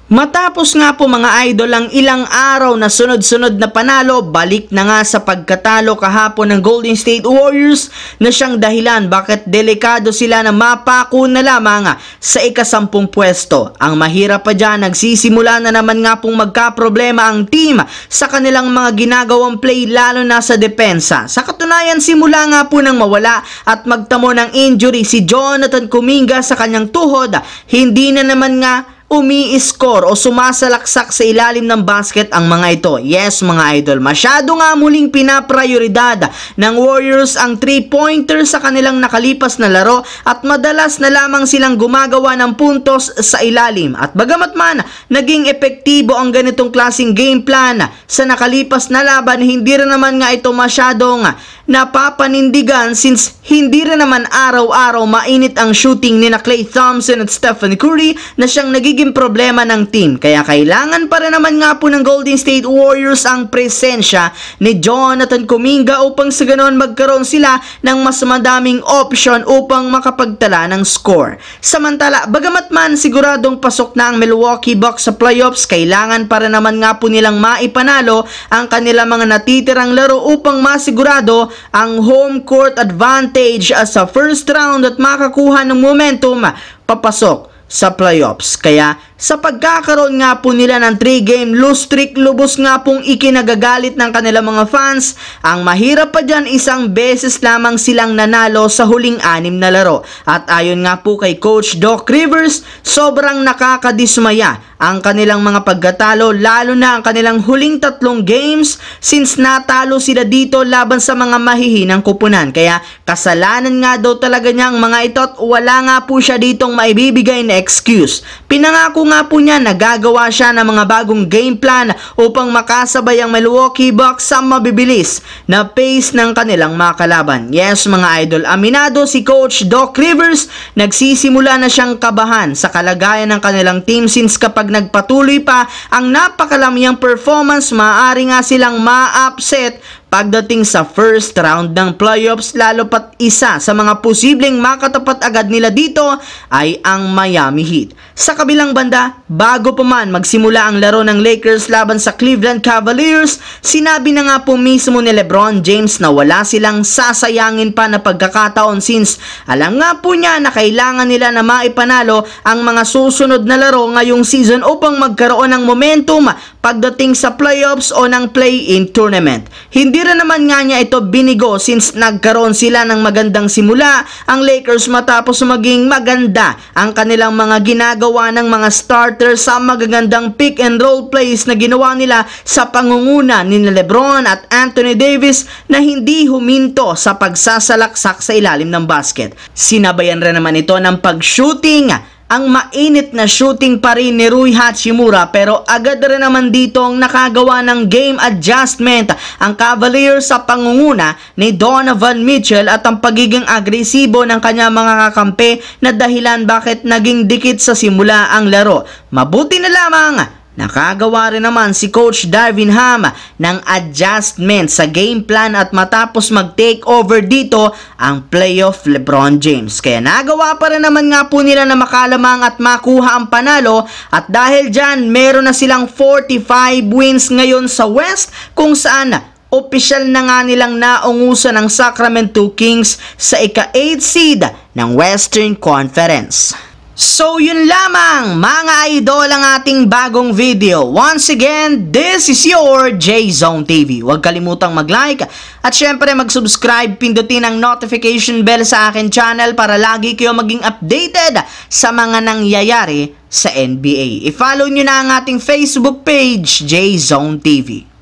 Matapos nga po mga idol ang ilang araw na sunod-sunod na panalo, balik na nga sa pagkatalo kahapon ng Golden State Warriors na siyang dahilan bakit delikado sila na mapako na lamang sa ika-10 pwesto. Ang mahirap pa dyan, nagsisimula na naman nga pong magkaproblema ang team sa kanilang mga ginagawang play lalo na sa depensa. Sa katunayan, simula nga po nang mawala at magtamo ng injury si Jonathan Kuminga sa kanyang tuhod, hindi na naman nga umi-score o sumasalaksak sa ilalim ng basket ang mga ito. Yes mga idol, masyado nga muling pinaprioridad ng Warriors ang 3-pointer sa kanilang nakalipas na laro at madalas na lamang silang gumagawa ng puntos sa ilalim. At bagamat man naging epektibo ang ganitong klaseng game plan sa nakalipas na laban, hindi rin naman nga ito masyadong napapanindigan since hindi rin naman araw-araw mainit ang shooting ni na Klay Thompson at Stephen Curry na siyang nagiging problema ng team. Kaya kailangan pa rin naman nga po ng Golden State Warriors ang presensya ni Jonathan Kuminga upang sa ganoon magkaroon sila ng mas madaming option upang makapagtala ng score. Samantala, bagamat man siguradong pasok na ang Milwaukee Bucks sa playoffs, kailangan pa rin naman nga po nilang maipanalo ang kanilang mga natitirang laro upang masigurado ang home court advantage sa first round at makakuha ng momentum papasok sa playoffs. Kaya sa pagkakaroon nga po nila ng 3-game lose streak, lubos nga pong ikinagagalit ng kanilang mga fans. Ang mahirap pa dyan, isang beses lamang silang nanalo sa huling 6 na laro. At ayon nga po kay Coach Doc Rivers, sobrang nakakadismaya ang kanilang mga pagkatalo, lalo na ang kanilang huling 3 games since natalo sila dito laban sa mga mahihinang kupunan. Kaya kasalanan nga daw talaga niya ang mga ito at wala nga po siya ditong maibibigay na excuse. Pinangako nga po niya na gagawa siya ng mga bagong game plan upang makasabay ang Milwaukee Bucks sa mabibilis na pace ng kanilang mga kalaban. Yes mga idol, aminado si Coach Doc Rivers, nagsisimula na siyang kabahan sa kalagayan ng kanilang team since kapag nagpatuloy pa ang napakalamiyang performance, maaari nga silang ma-upset pagdating sa first round ng playoffs, lalo pat isa sa mga posibleng makatapat agad nila dito ay ang Miami Heat. Sa kabilang banda, bago pa man magsimula ang laro ng Lakers laban sa Cleveland Cavaliers, sinabi na nga po mismo ni LeBron James na wala silang sasayangin pa na pagkakataon since alam nga po niya na kailangan nila na maipanalo ang mga susunod na laro ngayong season upang magkaroon ng momentum pagdating sa playoffs o ng play-in tournament. Hindi rin naman nga niya ito binigo since nagkaroon sila ng magandang simula ang Lakers matapos maging maganda ang kanilang mga ginagawa ng mga starters sa magagandang pick and roll plays na ginawa nila sa pangunguna ni LeBron at Anthony Davis na hindi huminto sa pagsasalaksak sa ilalim ng basket. Sinabayan rin naman ito ng pag-shooting. Ang mainit na shooting pa rin ni Rui Hachimura, pero agad rin naman ditong nakagawa ng game adjustment ang Cavaliers sa pangunguna ni Donovan Mitchell at ang pagiging agresibo ng kanya mga kakampi na dahilan bakit naging dikit sa simula ang laro. Mabuti na lamang nakagawa rin naman si Coach Darvin Ham ng adjustment sa game plan at matapos mag-take over dito ang playoff LeBron James. Kaya nagawa pa rin naman nga po nila na makalamang at makuha ang panalo at dahil dyan meron na silang 45 wins ngayon sa West kung saan opisyal na nga nilang naungusan ng Sacramento Kings sa ika-8 seed ng Western Conference. So yun lamang mga idol ang ating bagong video. Once again, this is your J-Zone TV. Huwag kalimutang mag-like at syempre mag-subscribe, pindutin ang notification bell sa akin channel para lagi kayo maging updated sa mga nangyayari sa NBA. I-follow nyo na ang ating Facebook page, J-Zone TV.